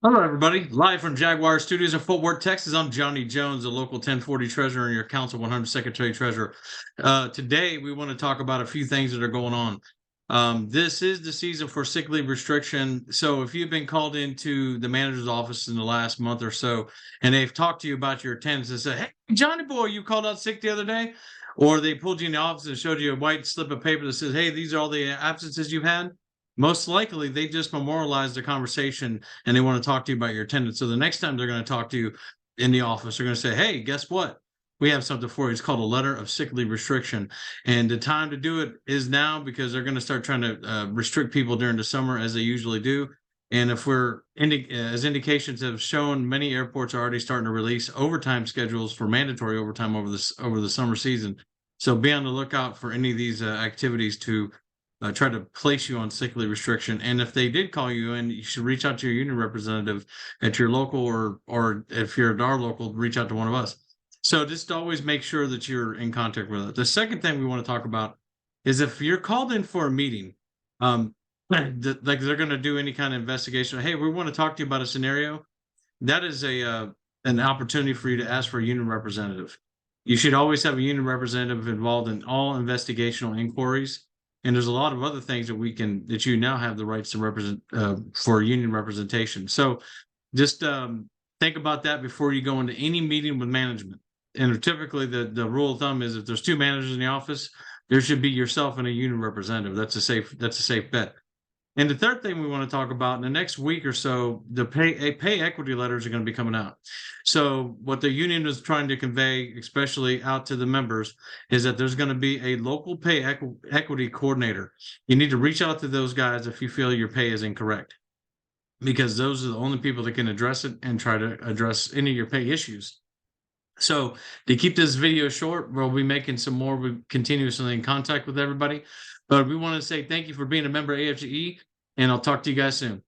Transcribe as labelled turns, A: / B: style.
A: Hello, everybody. Live from Jaguar Studios in Fort Worth, Texas. I'm Johnny Jones, the local 1040 treasurer and your council 100 secretary treasurer. Today, we want to talk about a few things that are going on. This is the season for sick leave restriction. So, if you've been called into the manager's office in the last month or so, and they've talked to you about your attendance and said, "Hey, Johnny boy, you called out sick the other day," or they pulled you in the office and showed you a white slip of paper that says, "Hey, these are all the absences you've had." Most likely, they just memorialized the conversation and they want to talk to you about your attendance. So the next time they're going to talk to you in the office, they're going to say, "Hey, guess what? We have something for you. It's called a letter of sick leave restriction." And the time to do it is now because they're going to start trying to restrict people during the summer as they usually do. And if as indications have shown, many airports are already starting to release overtime schedules for mandatory overtime over the summer season. So be on the lookout for any of these activities to try to place you on sick leave restriction. And if they did call you in, you should reach out to your union representative at your local, or if you're at our local, reach out to one of us. So just always make sure that you're in contact with it. The second thing we want to talk about is if you're called in for a meeting, like they're going to do any kind of investigation. Hey, we want to talk to you about a scenario. That is an opportunity for you to ask for a union representative. You should always have a union representative involved in all investigational inquiries. And there's a lot of other things that you now have the rights to represent for union representation. So just think about that before you go into any meeting with management. And typically the rule of thumb is if there's two managers in the office, there should be yourself and a union representative. That's a safe bet. And the third thing we want to talk about in the next week or so, the pay equity letters are going to be coming out. So what the union is trying to convey, especially out to the members, is that there's going to be a local pay equity coordinator. You need to reach out to those guys if you feel your pay is incorrect, because those are the only people that can address it and try to address any of your pay issues. So to keep this video short, we'll be making some more. We're continuously in contact with everybody. But we want to say thank you for being a member of AFGE, and I'll talk to you guys soon.